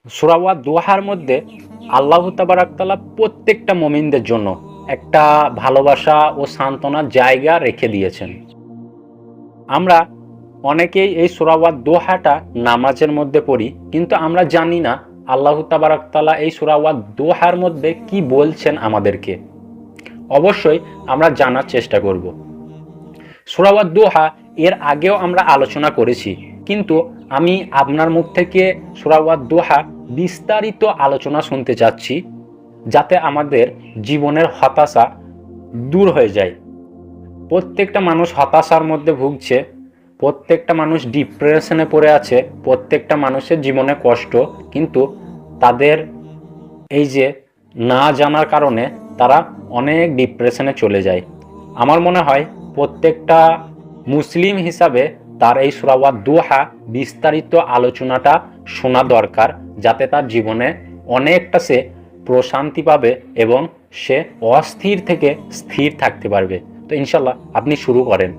সূরা ওয়াদ-দুহার মধ্যে আল্লাহ তাবারাক তাআলা প্রত্যেকটা মুমিনদের জন্য একটা ভালোবাসা ও সান্ত্বনার জায়গা রেখে দিয়েছেন। আমরা অনেকেই এই সূরা ওয়াদ-দুহাটা নামাজের মধ্যে পড়ি, কিন্তু আমরা জানি না আল্লাহ তাবারাক তাআলা এই সূরা ওয়াদ-দুহার মধ্যে কি বলছেন আমাদেরকে। অবশ্যই আমরা জানার চেষ্টা করব। সূরা ওয়াদ-দুহা এর আগেও আমরা আলোচনা করেছি, কিন্তু আমি আপনার মুখ থেকে সূরা ওয়াদ-দুহা বিস্তারিত আলোচনা শুনতে চাচ্ছি, যাতে আমাদের জীবনের হতাশা দূর হয়ে যায়। প্রত্যেকটা মানুষ হতাশার মধ্যে ভুগছে, প্রত্যেকটা মানুষ ডিপ্রেশনে পড়ে আছে, প্রত্যেকটা মানুষের জীবনে কষ্ট, কিন্তু তাদের এই যে না জানার কারণে তারা অনেক ডিপ্রেশনে চলে যায়। আমার মনে হয় প্রত্যেকটা মুসলিম হিসাবে তার এই সূরা ওয়াদ-দুহা বিস্তারিত আলোচনাটা শোনা দরকার, যাতে তার জীবনে অনেকটা সে প্রশান্তি পাবে এবং সে অস্থির থেকে স্থির থাকতে পারবে। তো ইনশাল্লাহ আপনি শুরু করেন।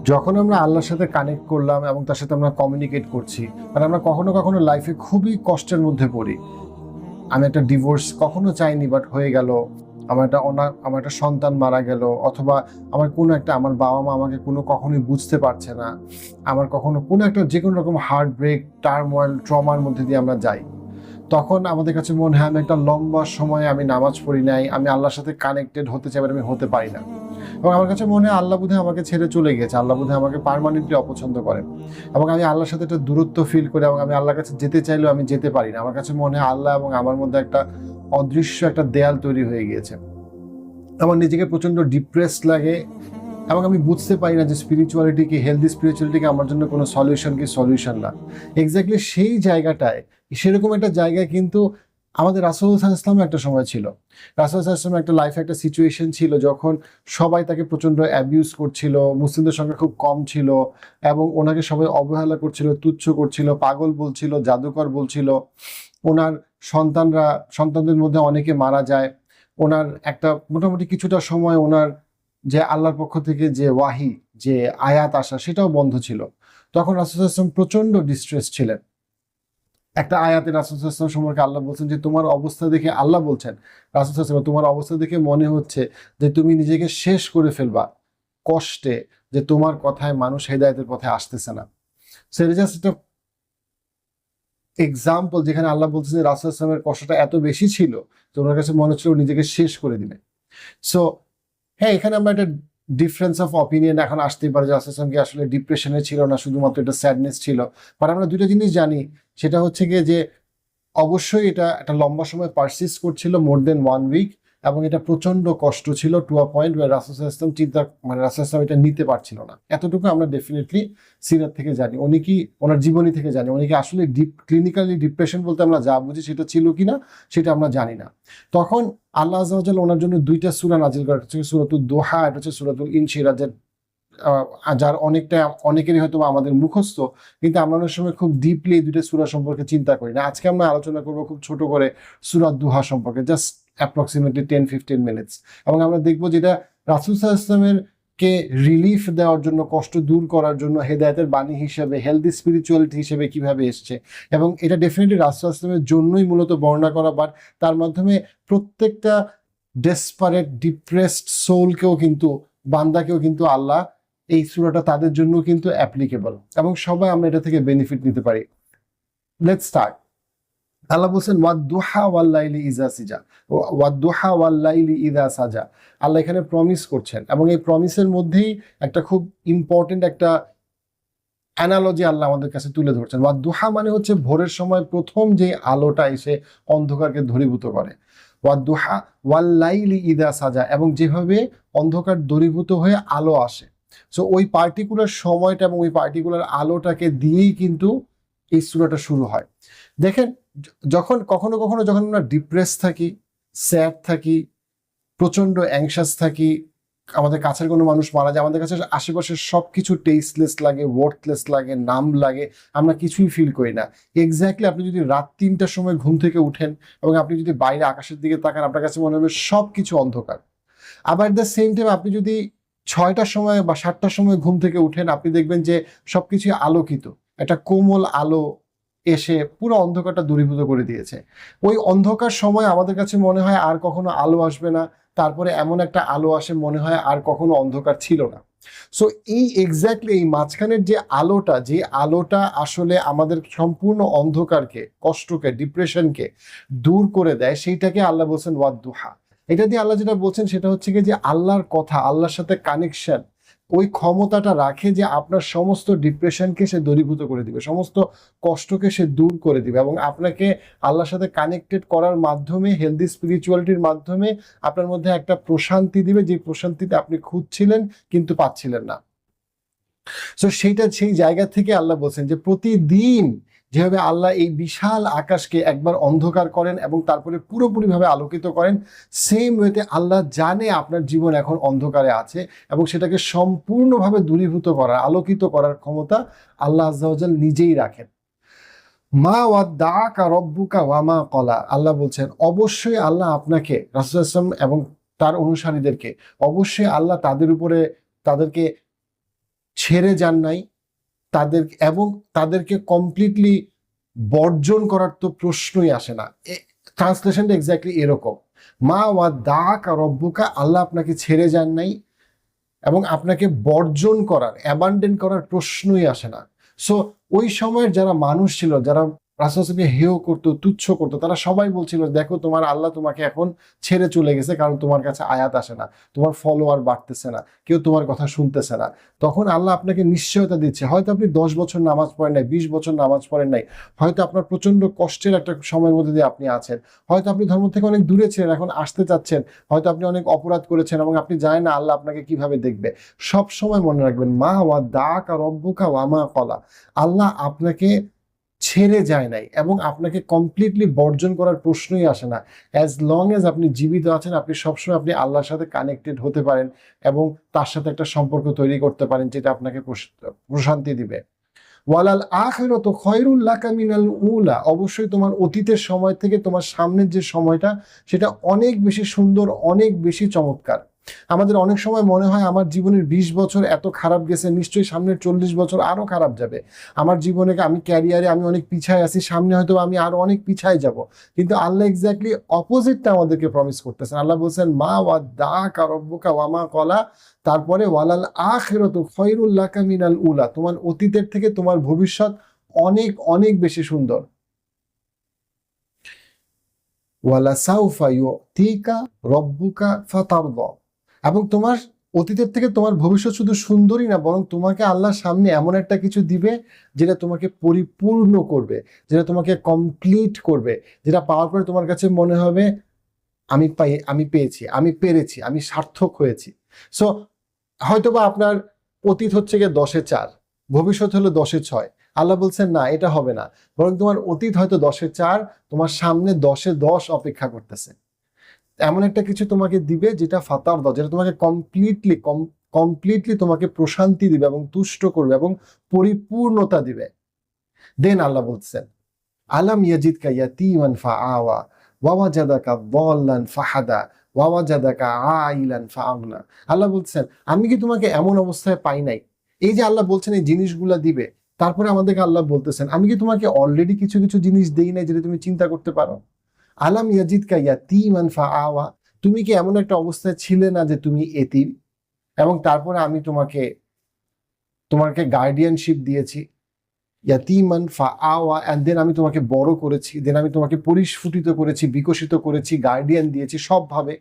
যখন আমরা আল্লাহর সাথে কানেক্ট করলাম এবং তার সাথে আমরা কমিউনিকেট করছি, মানে আমরা কখনো কখনো লাইফে খুবই কষ্টের মধ্যে পড়ি। আমি একটা ডিভোর্স কখনো চাইনি, বাট হয়ে গেল। আমার একটা সন্তান মারা গেল, অথবা আমার বাবা মা আমাকে কখনোই বুঝতে পারছে না। আমার কখনো কোনো একটা যে কোনো রকম হার্ট ব্রেক, টার্মোয়েল, ট্রমার মধ্যে দিয়ে আমরা যাই। তখন আমাদের কাছে মনে হয় আমি একটা লম্বা সময় আমি নামাজ পড়ি নাই, আমি আল্লাহর সাথে কানেক্টেড হতে চাই, আমি হতে পারি না। এবং আমার কাছে মনে হয় আল্লাহ বোধহয় আমাকে ছেড়ে চলে গেছে, আল্লাহ বোধহয় আমাকে পার্মানেন্টলি অপছন্দ করেন। এবং আমি আল্লাহর সাথে একটা দূরত্ব ফিল করি, এবং আমি আল্লাহর কাছে যেতে চাইলেও আমি যেতে পারি না। আমার কাছে মনে হয় আল্লাহ এবং আমার মধ্যে একটা অদৃশ্য একটা দেয়াল তৈরি হয়ে গিয়েছে। আমার নিজেকে প্রচণ্ড ডিপ্রেসড লাগে, এবং আমি বুঝতে পারি না যে স্পিরিচুয়ালিটি কি, হেলদি স্পিরিচুয়ালিটি কি আমার জন্য কোনো সলিউশন না। এক্স্যাক্টলি সেই জায়গাটায়, সেরকম একটা জায়গায় কিন্তু আমাদের রাসূল সাল্লাল্লাহু আলাইহি ওয়াসাল্লাম একটা সময় ছিল। রাসূল সাল্লাল্লাহু আলাইহি ওয়াসাল্লাম একটা লাইফে একটা সিচুয়েশন ছিল যখন সবাই তাকে প্রচণ্ড অ্যাবিউজ করছিল, মুসলিমদের সংখ্যা খুব কম ছিল, এবং ওনাকে সবাই অবহেলা করছিল, তুচ্ছ করছিল, পাগল বলছিল, জাদুকর বলছিল। ওনার সন্তানদের মধ্যে অনেকে মারা যায়। ওনার একটা মোটামুটি কিছুটা সময় ওনার যে আল্লাহর পক্ষ থেকে যে ওয়াহি, যে আয়াত আসা, সেটাও বন্ধ ছিল। তখন রাসূল সাল্লাল্লাহু আলাইহি ওয়াসাল্লাম প্রচণ্ড ডিস্ট্রেস ছিলেন। একটা আয়াতে রাসূল সাল্লাল্লাহু আলাইহি ওয়াসাল্লাম সম্পর্কে আল্লাহ বলছেন যে তোমার অবস্থা দেখে, আল্লাহ বলছেন রাসূল সাল্লাল্লাহু আলাইহি ওয়াসাল্লাম, তোমার অবস্থা দেখে মনে হচ্ছে যে তুমি নিজেকে শেষ করে ফেলবা কষ্টে, যে তোমার কথায় মানুষ হেদায়েতের পথে আসতেছে না। সো এটা জাস্ট একটা এক্সাম্পল যেখানে আল্লাহ বলছে যে রাসূল সাল্লাল্লাহু আলাইহি ওয়াসাল্লামের কষ্টটা এত বেশি ছিল যে ওনার কাছে মনে হচ্ছিল নিজেকে শেষ করে দিবে। সো হ্যাঁ, এখানে আমরা একটা ডিফারেন্স অফ অপিনিয়ন এখন আসতেই পারে যে রাসূল সাল্লাল্লাহু আলাইহি ওয়াসাল্লাম কি আসলে ডিপ্রেশনে ছিল না, শুধুমাত্র এটা স্যাডনেস ছিল। বাট আমরা দুটো জিনিস জানি, সেটা হচ্ছে গিয়ে যে অবশ্যই এটা একটা লম্বা সময় পারসিস্ট করছিল, মোর দেন 1 উইক, এবং এটা প্রচন্ড কষ্ট ছিল টু আ পয়েন্ট ওয়ে রাসূল সাল্লাল্লাহু আলাইহি ওয়াসাল্লাম রাসূল সাল্লাল্লাহু আলাইহি ওয়াসাল্লাম এটা নিতে পারছিল না। এতটুকু আমরা ডেফিনেটলি সিরাত থেকে জানি। উনি কি, ওনার জীবনী থেকে জানি, উনি কি আসলে ক্লিনিক্যালি ডিপ্রেশন বলতে আমরা যা বুঝি সেটা ছিল কিনা সেটা আমরা জানি না। তখন আল্লাহ আযজা ওয়া জাল্লা ওনার জন্য 2টা সূরা নাজিল করেন, একটা হচ্ছে সূরাতুদ দোহা, এটা হচ্ছে সূরাতুল ইনশিরাহ, যার অনেকেরই হয়তো আমাদের মুখস্থ, কিন্তু আমরা অনেক সময় খুব ডিপলি এই 2টা সূরা সম্পর্কে চিন্তা করি না। আজকে আমরা আলোচনা করবো খুব ছোট করে সূরা দুহা সম্পর্কে, জাস্ট অ্যাপ্রক্সিমেটলি 10-15 মিনিটস। এবং আমরা দেখবো যেটা রাসূল সাল্লাল্লাহু আলাইহি ওয়াসাল্লামের কে রিলিফ দেওয়ার জন্য, কষ্ট দূর করার জন্য, হেদায়েতের বাণী হিসেবে, হেলদি স্পিরিচুয়ালিটি হিসেবে কিভাবে এসছে। এবং এটা ডেফিনেটলি রাসূল সাল্লাল্লাহু আলাইহি ওয়াসাল্লামের জন্যই মূলত বর্ণনা করা, বাট তার মাধ্যমে প্রত্যেকটা ডেসপারেট ডিপ্রেসড সোলকেও কিন্তু, বান্দাকেও কিন্তু আল্লাহ, এই সূরাটা তাদের জন্য কিন্তু অ্যাপ্লিকেবল, এবং সবাই আমরা এটা থেকে বেনিফিট নিতে পারি। Let's start. আল্লাহ বলছেন ওয়াদ-দুহা ওয়াল-লাইলি ইযা সিজা, ওয়াদ-দুহা ওয়াল-লাইলি ইযা সাজা। আল্লাহ এখানে প্রমিস করছেন, এবং এই প্রমিসের মধ্যেই একটা খুব ইম্পর্টেন্ট একটা অ্যানালজি আল্লাহ আমাদের কাছে তুলে ধরছেন। ওয়াদ-দুহা মানে হচ্ছে ভোরের সময় প্রথম যে আলোটা এসে অন্ধকারকে দূরীভূত করে। ওয়াদ-দুহা ওয়াল-লাইলি ইযা সাজা, এবং যেভাবে অন্ধকার দূরীভূত হয়ে আলো আসে। সো ওই পার্টিকুলার সময়টা এবং ওই পার্টিকুলার আলোটাকে দিয়েই কিন্তু এই সূরাটা শুরু হয়। দেখেন, যখন কখনো কখনো যখন আমরা ডিপ্রেস থাকি, স্যাড থাকি, প্রচন্ড অ্যাংশাস থাকি, আমাদের কাছের কোনো মানুষ মারা যায়, আমাদের কাছে আশেপাশের সবকিছু টেস্টলেস লাগে, ওয়ার্থলেস লাগে, নাম লাগে, আমরা কিছুই ফিল করি না। এক্স্যাক্টলি আপনি যদি রাত 3টার সময় ঘুম থেকে উঠেন এবং আপনি যদি বাইরে আকাশের দিকে তাকান, আপনার কাছে মনে হবে সবকিছু অন্ধকার। আবার দ্য সেম টাইম আপনি যদি 6টার সময় বা 7টার সময় ঘুম থেকে উঠেন, আপনি দেখবেন যে সবকিছু আলোকিত, একটা কোমল আলো এসে পুরো অন্ধকারটা দূরীভূত করে দিয়েছে। ওই অন্ধকার সময় আমাদের কাছে মনে হয় আর কখনো আলো আসবে না, তারপরে এমন একটা আলো আসে মনে হয় আর কখনো অন্ধকার ছিল না। সো এই এক্স্যাক্টলি এই মাঝখানের যে আলোটা আসলে আমাদের সম্পূর্ণ অন্ধকারকে, কষ্টকে, ডিপ্রেশনকে দূর করে দেয়, সেইটাকে আল্লাহ বলছেন ওয়াদ্দুহা। এটা দিয়ে আল্লাহ যেটা বলছেন সেটা হচ্ছে কি যে আল্লাহর কথা, আল্লাহর সাথে কানেকশন, ওই ক্ষমতাটা রাখে যে আপনার সমস্ত ডিপ্রেশনকে সে দূরীভূত করে দিবে, সমস্ত কষ্টকে সে দূর করে দিবে, এবং আপনাকে আল্লাহর সাথে কানেক্টেড করার মাধ্যমে, হেলদি স্পিরিচুয়ালিটির মাধ্যমে আপনার মধ্যে একটা প্রশান্তি দিবে, যে প্রশান্তিতে আপনি খুঁজছিলেন কিন্তু পাচ্ছিলেন না। সো সেই জায়গা থেকে আল্লাহ বলছেন যে প্রতিদিন যেভাবে আল্লাহ এই বিশাল আকাশকে একবার অন্ধকার করেন এবং তারপরে পুরোপুরিভাবে আলোকিত করেন, সেম ওয়েতে আল্লাহ জানে আপনার জীবন এখন অন্ধকারে আছে এবং সেটাকে সম্পূর্ণভাবে দূরীভূত করার, আলোকিত করার ক্ষমতা আল্লাহ আজ্জা ওয়া জাল নিজেই রাখেন। মা ওয়াদ্দাআকা রব্বুকা ওয়া মা ক্বালা, আল্লাহ বলছেন অবশ্যই আল্লাহ আপনাকে, রাসূল সাল্লাল্লাহু আলাইহি ওয়াসাল্লাম এবং তার অনুসারীদেরকে, অবশ্যই আল্লাহ তাদেরকে ছেড়ে যান নাই, তাদেরকে কমপ্লিটলি বর্জন করার তো প্রশ্নই আসে না। ট্রান্সলেশনটা এক্স্যাক্টলি এরকম, মা ওয়াদ্দাআকা রব্বুকা, আল্লাহ আপনাকে ছেড়ে যান নাই এবং আপনাকে বর্জন করার, অ্যাবান্ডন করার প্রশ্নই আসে না। সো ওই সময়ের যারা মানুষ ছিল, যারা রাসূলকে হেয় করতো, তুচ্ছ করতো, তারা সবাই বলছিল দেখো তোমার আল্লাহ তোমাকে এখন ছেড়ে চলে গেছে, কারণ তোমার কাছে আয়াত আসে না, তোমার ফলোয়ার বাড়তেছে না, কেউ তোমার কথা শুনতেছে না। তখন আল্লাহ আপনাকে নিশ্চয়তা দিচ্ছে, হয়তো আপনি 10 বছর নামাজ পড়েন নাই, 20 বছর নামাজ পড়েন নাই, হয়তো আপনার প্রচন্ড কষ্টের একটা সময়ের মধ্যে দিয়ে আপনি আছেন, হয়তো আপনি ধর্ম থেকে অনেক দূরে ছিলেন, এখন আসতে চাচ্ছেন, হয়তো আপনি অনেক অপরাধ করেছেন এবং আপনি জানেন না আল্লাহ আপনাকে কিভাবে দেখবে। সব সময় মনে রাখবেন, মা ওয়াদ্দাআকা রব্বুকা ওয়া মা ক্বালা, আল্লাহ আপনাকে ছেড়ে যায় নাই এবং আপনাকে কমপ্লিটলি বর্জন করার প্রশ্নই আসে না। অ্যাজ লং এজ আপনি জীবিত আছেন, আপনি সবসময় আপনি আল্লাহর সাথে কানেক্টেড হতে পারেন এবং তার সাথে একটা সম্পর্ক তৈরি করতে পারেন যেটা আপনাকে প্রশান্তি দিবে। ওয়ালাল আখিরাতু খায়রুল লাকা মিনাল উলা, অবশ্যই তোমার অতীতের সময় থেকে তোমার সামনের যে সময়টা সেটা অনেক বেশি সুন্দর, অনেক বেশি চমৎকার। আমাদের অনেক সময় মনে হয় আমার জীবনের 20 বছর এত খারাপ গেছে, নিশ্চয়ই সামনের 40 বছর আরো খারাপ যাবে। আমার জীবনে, আমি ক্যারিয়ারে আমি অনেক পিছায় আছি, সামনে হয়তো আমি আরো অনেক পিছায় যাব। কিন্তু আল্লাহ এক্স্যাক্টলি অপোজিটটা আমাদেরকে প্রমিস করতেছেন। আল্লাহ বলছেন মা ওয়াদ্দাআকা রব্বুকা ওয়া মা ক্বালা, তারপরে ওয়ালাল আখিরাতু খায়রুল লাকা মিনাল উলা, তোমার অতীতের থেকে তোমার ভবিষ্যৎ অনেক অনেক বেশি সুন্দর। ওয়ালা সাউফা ইউতিকা রব্বুকা ফাতারদা, এবং তোমার অতীতের থেকে তোমার ভবিষ্যৎ শুধু সুন্দরই না, বরং তোমাকে আল্লাহর সামনে এমন একটা কিছু দিবে যেটা তোমাকে পরিপূর্ণ করবে, যেটা তোমাকে কমপ্লিট করবে, যেটা পাওয়ার পরে তোমার কাছে মনে হবে আমি পেয়েছি, আমি পেরেছি, আমি সার্থক হয়েছি। সো হয়তোবা আপনার অতীত হচ্ছে গিয়ে 10-এ 4, ভবিষ্যৎ হলো 10-এ 6। আল্লাহ বলছেন না, এটা হবে না, বরং তোমার অতীত হয়তো 10-এ 4, তোমার সামনে 10-এ 10 অপেক্ষা করতেছে। এমন একটা কিছু তোমাকে দিবে যেটা ফাতারদা, যেটা তোমাকে কমপ্লিটলি তোমাকে প্রশান্তি দিবে এবং তুষ্ট করবে এবং পরিপূর্ণতা দিবে। দেন আল্লাহ বলছেন আলাম ইয়াজিদকা ইয়াতীমান ফাআওয়া ওয়া ওয়াজাদাকা দাল্লান ফাহাদা ওয়া ওয়াজাদাকা আইলান ফাআগনা। আল্লাহ বলছেন আমি কি তোমাকে এমন অবস্থায় পাই নাই? এই যে আল্লাহ বলছেন এই জিনিসগুলা দিবে, তারপরে আমাদেরকে আল্লাহ বলতেছেন আমি কি তোমাকে অলরেডি কিছু কিছু জিনিস দেই নাই যেটা তুমি চিন্তা করতে পারো? আলাম ইয়াজিদকা ইয়াতীমান ফাআওয়া, তুমি কি এমন একটা অবস্থায় ছিলে না যে তুমি এতিম, এবং তারপরে আমি তোমাকে গার্ডিয়ানশিপ দিয়েছি, ইয়াতীমান ফাআওয়া, এন্ড দেন আমি তোমাকে বড় করেছি, দেন আমি তোমাকে পরিস্ফুটিত করেছি, বিকশিত করেছি, গার্ডিয়ান দিয়েছি সবভাবে।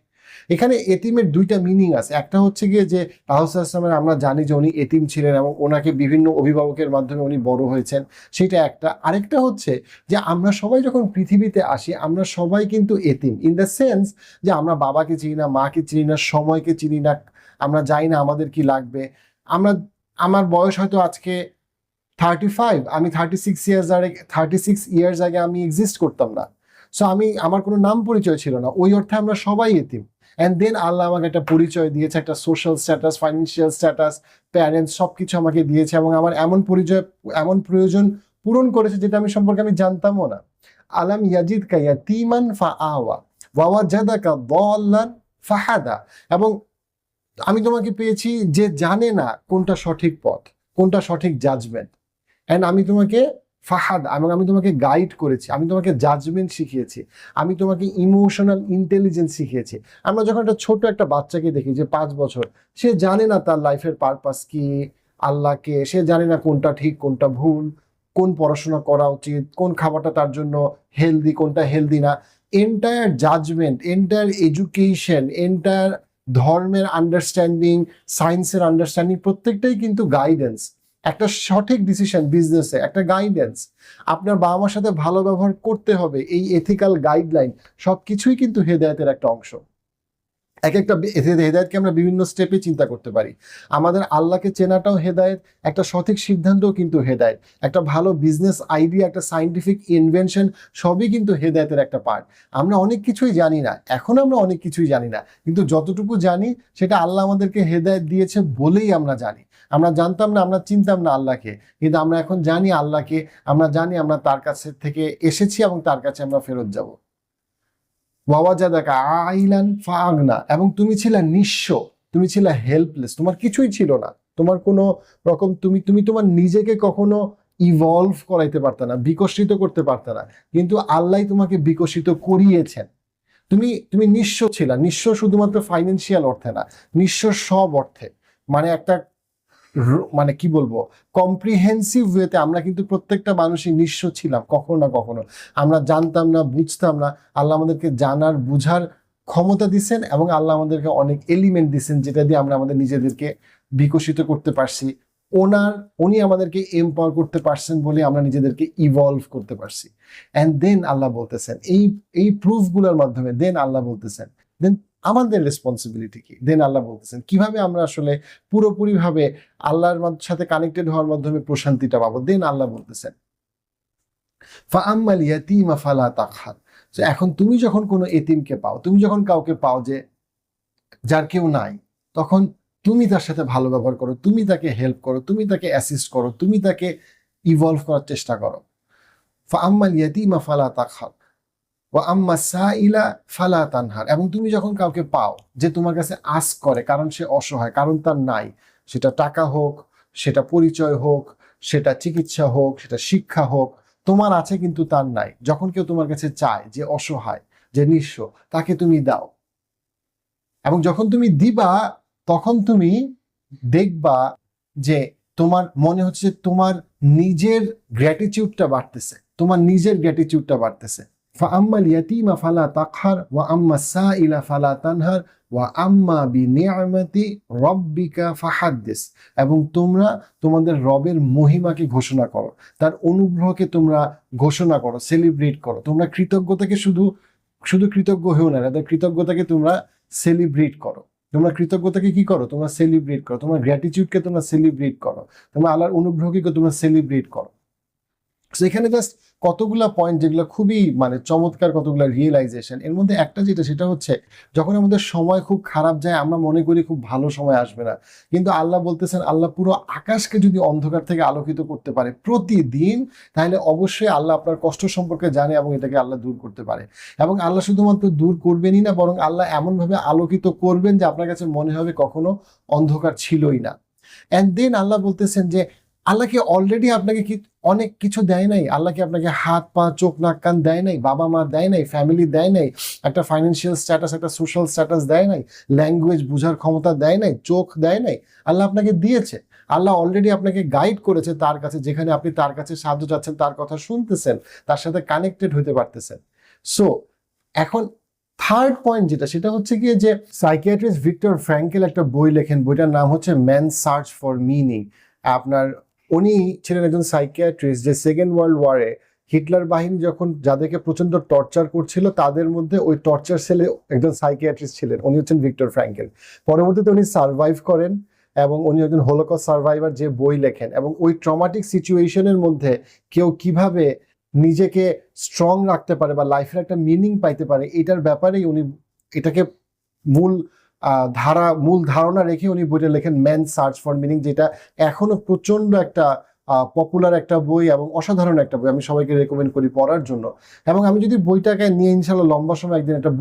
এখানে এতিমের 2টা মিনিং আছে। একটা হচ্ছে গিয়ে যে রাসূল সাল্লাল্লাহু আলাইহি ওয়াসাল্লাম, আমরা জানি যে উনি এতিম ছিলেন এবং ওনাকে বিভিন্ন অভিভাবকের মাধ্যমে উনি বড় হয়েছেন, সেটা একটা। আরেকটা হচ্ছে যে আমরা সবাই যখন পৃথিবীতে আসি আমরা সবাই কিন্তু এতিম, ইন দ্য সেন্স যে আমরা বাবাকে চিনি না, মাকে চিনি না, সময়কে চিনি না, আমরা জানি না আমাদের কি লাগবে। আমার বয়স হয়তো আজকে 35, আমি 36 ইয়ার্স আগে আমি এক্সিস্ট করতাম না। সো আমার কোনো নাম পরিচয় ছিল না, ওই অর্থে আমরা সবাই এতিম। অ্যান্ড দেন আল্লাহ আমাকে একটা পরিচয় দিয়েছে, একটা social status, financial status, parents, সবকিছু আমাকে দিয়েছে এবং আমার এমন প্রয়োজন পূরণ করেছে যেটা সম্পর্কে আমি জানতামও না। আলাম ইয়াজিদকা ইয়াতীমান ফাআওয়া ওয়া ওয়াজাদাকা দাল্লান ফাহাদা, এবং আমি তোমাকে পেয়েছি যে জানে না কোনটা সঠিক পথ, কোনটা সঠিক জাজমেন্ট, অ্যান্ড আমি তোমাকে ফাহাদ, এবং আমি তোমাকে গাইড করেছি, আমি তোমাকে জাজমেন্ট শিখিয়েছি, আমি তোমাকে ইমোশনাল ইন্টেলিজেন্স শিখিয়েছি। আমরা যখন একটা ছোট একটা বাচ্চাকে দেখি যে 5 বছর, সে জানে না তার লাইফের পারপাস কি, আল্লাহকে, সে জানে না কোনটা ঠিক কোনটা ভুল, কোন পড়াশোনা করা উচিত, কোন খাবারটা তার জন্য হেলদি, কোনটা হেলদি না। Entire judgement, entire education, entire ধর্মের আন্ডারস্ট্যান্ডিং, সায়েন্সের আন্ডারস্ট্যান্ডিং, প্রত্যেকটাই কিন্তু গাইডেন্স। একটা সঠিক ডিসিশন বিজনেসে একটা গাইডেন্স, আপনার বাবা মার সাথে ভালো ব্যবহার করতে হবে, এই এথিক্যাল গাইডলাইন সবকিছুই কিন্তু হেদায়েতের একটা অংশ। এক একটা হেদায়েতকে আমরা বিভিন্ন স্টেপে চিন্তা করতে পারি। আমাদের আল্লাহকে চেনাটাও হেদায়েত, একটা সঠিক সিদ্ধান্তও কিন্তু হেদায়েত, একটা ভালো বিজনেস আইডিয়া, একটা সায়েন্টিফিক ইনভেনশন, সবই কিন্তু হেদায়েতের একটা পার্ট। আমরা অনেক কিছুই জানি না, এখন আমরা অনেক কিছুই জানি না, কিন্তু যতটুকু জানি সেটা আল্লাহ আমাদেরকে হেদায়েত দিয়েছে বলেই আমরা জানি। আমরা জানতাম না, আমরা চিনতাম না আল্লাহকে, কিন্তু আমরা এখন জানি আল্লাহকে, আমরা জানি আমরা তার কাছে থেকে এসেছি এবং তার কাছে আমরা ফেরত যাব। ওয়াওয়াজাদাকা আইলান ফাগনা, এবং তুমি ছিলে নিঃস্ব, তুমি ছিলে হেল্পলেস, তোমার কিছুই ছিল না, তোমার কোনো রকম তুমি তোমার নিজেকে কখনো ইভলভ করাইতে পারতে না, বিকশিত করতে পারতে না, কিন্তু আল্লাহ তোমাকে বিকশিত করিয়েছেন। তুমি নিঃস্ব ছিলা, নিঃস্ব শুধুমাত্র ফাইন্যান্সিয়াল অর্থে না, নিঃস্ব সব অর্থে। মানে একটা মানে কি বলবো, কম্প্রিহেন্সিভ ওয়েতে আমরা কিন্তু প্রত্যেকটা মানুষই নিঃস্ব ছিলাম কখনো না কখনো। আমরা জানতাম না, বুঝতাম না। আল্লাহ আমাদেরকে জানার বুঝার ক্ষমতা দিচ্ছেন, এবং আল্লাহ আমাদেরকে অনেক এলিমেন্ট দিচ্ছেন যেটা দিয়ে আমরা আমাদের নিজেদেরকে বিকশিত করতে পারছি। উনি আমাদেরকে এম্পাওয়ার করতে পারছেন বলে আমরা নিজেদেরকে ইভলভ করতে পারছি। অ্যান্ড দেন আল্লাহ বলতেছেন এই প্রুফগুলোর মাধ্যমে, দেন আল্লাহ বলতেছেন দেন আমাদের রেসপন্সিবিলিটি কি, দেন আল্লাহ বলতেছেন কিভাবে আমরা আসলে পুরোপুরিভাবে আল্লাহর সাথে কানেক্টেড হওয়ার মাধ্যমে প্রশান্তিটা পাবো। দেন আল্লাহ বলতেছেন ফাআম্মাল ইয়াতীমা ফালা তাকহার। এখন তুমি যখন কোনো এতিমকে পাও, তুমি যখন কাউকে পাও যে যার কেউ নাই, তখন তুমি তার সাথে ভালো ব্যবহার করো, তুমি তাকে হেল্প করো, তুমি তাকে অ্যাসিস্ট করো, তুমি তাকে ইভলভ করার চেষ্টা করো। ফাআম্মাল ইয়াতীমা ফালা তাকহার ওয়া আম্মা সাইলা ফালা তানহার। এবং তুমি যখন কাউকে পাও যে তোমার কাছে আস্ক করে, কারণ সে অসহায়, কারণ তার নাই, সেটা টাকা হোক, সেটা পরিচয় হোক, সেটা চিকিৎসা হোক, সেটা শিক্ষা হোক, তোমার আছে কিন্তু তার নাই, যখন কেউ তোমার কাছে চায়, যে অসহায়, যে নিঃস্ব, তাকে তুমি দাও। এবং যখন তুমি দিবা, তখন তুমি দেখবা যে তোমার মনে হচ্ছে তোমার নিজের গ্র্যাটিটিউডটা বাড়তেছে, তোমার নিজের গ্র্যাটিটিউডটা বাড়তেছে। ফাআম্মাল ইয়াতীমা ফালা তাকহার ওয়া আম্মা সাইলা ফালা তানহার ওয়া আম্মা বিনিআমাতি রাব্বিকা ফাহাদ্দিস। এবং তোমরা তোমাদের রবের মহিমাকে ঘোষণা করো, তার অনুগ্রহকে তোমরা ঘোষণা করো, সেলিব্রেট করো। তোমরা কৃতজ্ঞতাকে শুধু কৃতজ্ঞ হও না, তাদের কৃতজ্ঞতাকে তোমরা সেলিব্রেট করো। তোমরা কৃতজ্ঞতাকে কি করো? তোমরা সেলিব্রেট করো। তোমার গ্র্যাটিটিউডকে তোমরা সেলিব্রেট করো। তোমরা আল্লাহর অনুগ্রহকে তোমরা সেলিব্রেট করো। সেখানে জাস্ট কতগুলা পয়েন্ট যেগুলো খুবই মানে চমৎকার, কতগুলা রিয়েলাইজেশন। এর মধ্যে একটা সেটা হচ্ছে যখন আমাদের সময় খুব খারাপ যায়, আমরা মনে করি খুব ভালো সময় আসবে না, কিন্তু আল্লাহ বলতেছেন আল্লাহ পুরো আকাশকে যদি অন্ধকার থেকে আলোকিত করতে পারে প্রতিদিন, তাহলে অবশ্যই আল্লাহ আপনার কষ্ট সম্পর্কে জানে এবং এটাকে আল্লাহ দূর করতে পারে। এবং আল্লাহ শুধুমাত্র দূর করবেনই না, বরং আল্লাহ এমনভাবে আলোকিত করবেন যে আপনার কাছে মনে হবে কখনো অন্ধকার ছিলই না। অ্যান্ড দেন আল্লাহ বলতেছেন যে আল্লাহকে অলরেডি আপনাকে অনেক কিছু দেয় নাই। আল্লাহকে আপনাকে হাত পা চোখ নাক কান দেয় নাই, বাবা মা দেয় নাই, ফ্যামিলি দেয় নাই, একটা ফাইন্যান্সিয়াল স্ট্যাটাস, একটা সোশ্যাল স্ট্যাটাস দেয় নাই, ল্যাঙ্গুয়েজ বোঝার ক্ষমতা দেয় নাই, চোখ দেয় নাই। আল্লাহ আপনাকে দিয়েছে। আল্লাহ অলরেডি আপনাকে গাইড করেছে তার কাছে, যেখানে আপনি তার কাছে সাহায্য চাচ্ছেন, তার কথা শুনতেছেন, তার সাথে কানেক্টেড হতে পারতেছেন। সো এখন থার্ড পয়েন্ট সেটা হচ্ছে গিয়ে যে সাইকিয়াট্রিস্ট ভিক্টর ফ্র্যাঙ্কেল একটা বই লেখেন, বইটার নাম হচ্ছে ম্যান সার্চ ফর মিনিং। উনি ছিলেন একজন সাইকিয়াট্রিস্ট যে সেকেন্ড ওয়ার্ল্ড ওয়ারে হিটলার বাহিনী যখন যাদেরকে প্রচন্ড টর্চার করছিল, তাদের মধ্যে ওই টর্চার সেলে একজন সাইকিয়াট্রিস্ট ছিলেন। উনি হচ্ছেন ভিক্টর ফ্র্যাঙ্কেল। পরবর্তীতে উনি সার্ভাইভ করেন এবং উনি একজন হলোকস্ট সার্ভাইভার, যে বই লেখেন এবং ওই ট্রমাটিক সিচুয়েশনের মধ্যে কেউ কিভাবে নিজেকে স্ট্রং রাখতে পারে বা লাইফের একটা মিনিং পাইতে পারে, এটার ব্যাপারেই উনি এটাকে মূল ধারণা রেখে উনি বইটা লেখেন ম্যান সার্চ ফর মিনিং, যেটা এখনো প্রচন্ড একটা পপুলার একটা বই এবং অসাধারণ একটা বই। আমি সবাইকে রেকমেন্ড করি পড়ার জন্য। এবং আমি যদি বইটাকে নিয়ে ইনশাল্লাহ লম্বা সময় একদিন একটা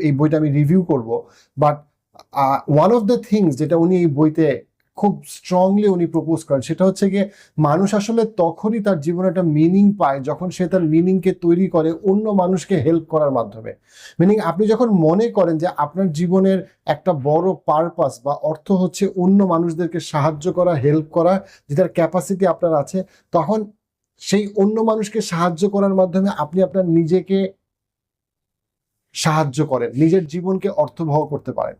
এই বইটা আমি রিভিউ করব। But one of the things যেটা উনি এই বইতে খুব স্ট্রংলি উনি প্রপোজ করেন, সেটা হচ্ছে গিয়ে মানুষ আসলে তখনই তার জীবনে একটা মিনিং পায় যখন সে তার মিনিংকে তৈরি করে অন্য মানুষকে হেল্প করার মাধ্যমে। মিনিং আপনি যখন মনে করেন যে আপনার জীবনের একটা বড় পারপাস বা অর্থ হচ্ছে অন্য মানুষদেরকে সাহায্য করা, হেল্প করা, যেটার ক্যাপাসিটি আপনার আছে, তখন সেই অন্য মানুষকে সাহায্য করার মাধ্যমে আপনি আপনার নিজেকে সাহায্য করেন, নিজের জীবনকে অর্থবহ করতে পারেন।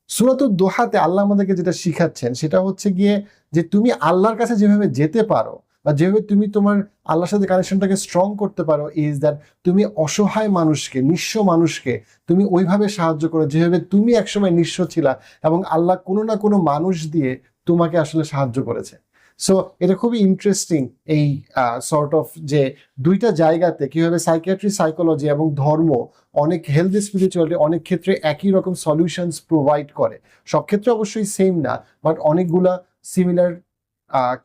সূরাতুদ দোহাতে আল্লাহ আমাদেরকে যেটা শিখাচ্ছেন সেটা হচ্ছে গিয়ে যে তুমি আল্লাহর কাছে যেভাবে যেতে পারো বা যেভাবে তুমি তোমার আল্লাহর সাথে কানেকশনটাকে স্ট্রং করতে পারো, ইজ দ্যাট তুমি অসহায় মানুষকে, নিঃস্ব মানুষকে তুমি ওইভাবে সাহায্য করো যেভাবে তুমি একসময় নিঃস্ব ছিলা এবং আল্লাহ কোনো না কোনো মানুষ দিয়ে তোমাকে আসলে সাহায্য করেছে। সো এটা খুবই ইন্টারেস্টিং এই সর্ট অফ যে দুইটা জায়গাতে কিভাবে সাইকিয়াট্রি, সাইকোলজি এবং ধর্ম অনেক, হেলথ স্পিরিচুয়ালিটি অনেক ক্ষেত্রে একই রকম সলিউশনস প্রোভাইড করে। সব ক্ষেত্রে অবশ্যই সেম না, বাট অনেকগুলা সিমিলার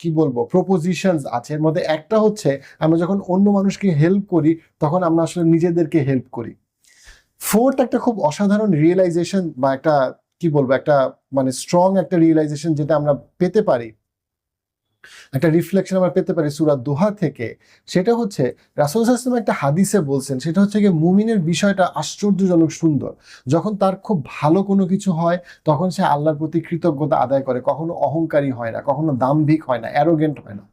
কি বলবো প্রপোজিশনস আছে। এর মধ্যে একটা হচ্ছে আমরা যখন অন্য মানুষকে হেল্প করি তখন আমরা আসলে নিজেদেরকে হেল্প করি। ফোর্থ একটা খুব অসাধারণ রিয়েলাইজেশন বা একটা কি বলবো একটা মানে স্ট্রং একটা রিয়েলাইজেশন যেটা আমরা পেতে পারি, একটা রিফ্লেকশন আমরা পেতে পারি সূরা দোহা থেকে, সেটা হচ্ছে রাসূল সাল্লাল্লাহু আলাইহি ওয়াসাল্লাম একটা হাদিসে বলছেন, সেটা হচ্ছে কি মুমিনের বিষয়টা আশ্চর্যজনক সুন্দর। যখন তার খুব ভালো কোনো কিছু হয় তখন সে আল্লাহর প্রতি কৃতজ্ঞতা আদায় করে, কখনো অহংকারী হয় না, কখনো দাম্ভিক হয় না, অ্যারোগেন্ট হয় না।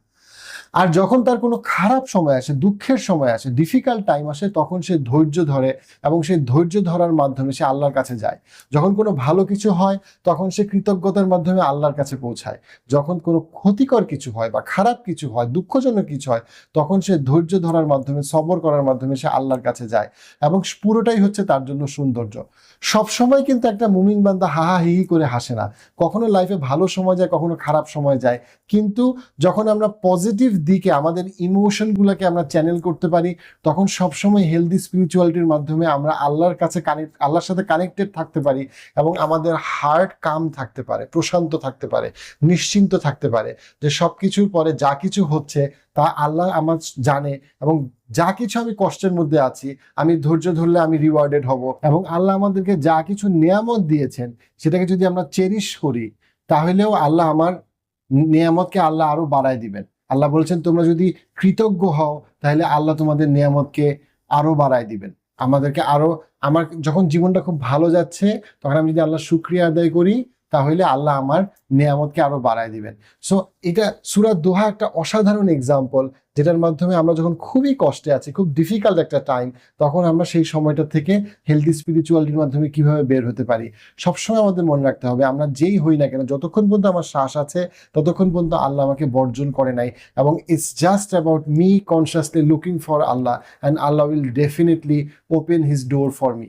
আর যখন তার কোনো খারাপ সময় আসে, দুঃখের সময় আসে, ডিফিকাল্ট টাইম আসে, তখন সে ধৈর্য ধরে এবং সেই ধৈর্য ধরার মাধ্যমে সে আল্লাহর কাছে যায়। যখন কোনো ভালো কিছু হয় তখন সে কৃতজ্ঞতার মাধ্যমে আল্লাহর কাছে পৌঁছায়। যখন কোনো ক্ষতিকর কিছু হয় বা খারাপ কিছু হয়, দুঃখজনক কিছু হয়, তখন সে ধৈর্য ধরার মাধ্যমে, সবর করার মাধ্যমে সে আল্লাহর কাছে যায় এবং পুরোটাই হচ্ছে তার জন্য সৌন্দর্য। সবসময় কিন্তু একটা মুমিন বান্দা হাহা হি হি করে হাসে না, কখনো লাইফে ভালো সময় যায়, কখনো খারাপ সময় যায়, কিন্তু যখন আমরা পজিটিভ দিকে আমাদের ইমোশনগুলোকে আমরা চ্যানেল করতে পারি তখন সবসময় হেলদি স্পিরিচুয়ালিটির মাধ্যমে আমরা আল্লাহর কাছে আল্লাহর সাথে কানেক্টেড থাকতে পারি এবং আমাদের হার্ট কাম থাকতে পারে, প্রশান্ত থাকতে পারে, নিশ্চিন্ত থাকতে পারে যে সবকিছুর পরে যা কিছু হচ্ছে তা আল্লাহ আমার জানে এবং যা কিছু আমি কষ্টের মধ্যে আছি আমি ধৈর্য ধরলে আমি রিওয়ার্ডেড হব এবং আল্লাহ আমাদেরকে যা কিছু নিয়ামত দিয়েছেন সেটাকে যদি আমরা চেরিশ করি তাহলেও আল্লাহ আমার নিয়ামতকে আল্লাহ আরো বাড়ায় দিবেন। আল্লাহ বলছেন তোমরা যদি কৃতজ্ঞ হও তাহলে আল্লাহ তোমাদের নিয়ামতকে আরো বাড়ায় দিবেন। আমাদেরকে আরো, আমার যখন জীবনটা খুব ভালো যাচ্ছে তখন আমি যদি আল্লাহ শুকরিয়া আদায় করি তাহলে আল্লাহ আমার নিয়ামতকে আরো বাড়ায় দিবেন। সো এটা সূরা দোহা একটা অসাধারণ এক্সাম্পল, যেটার মাধ্যমে আমরা যখন খুবই কষ্টে আছি, খুব ডিফিকাল্ট একটা টাইম, তখন আমরা সেই সময়টা থেকে হেলদি স্পিরিচুয়ালিটির মাধ্যমে কিভাবে বের হতে পারি। সবসময় আমাদের মনে রাখতে হবে আমরা যেই হই না কেন, যতক্ষণ পর্যন্ত আমার শ্বাস আছে ততক্ষণ পর্যন্ত আল্লাহ আমাকে বর্জন করে নাই এবং it's just about me consciously looking for Allah and Allah will definitely open his door for me.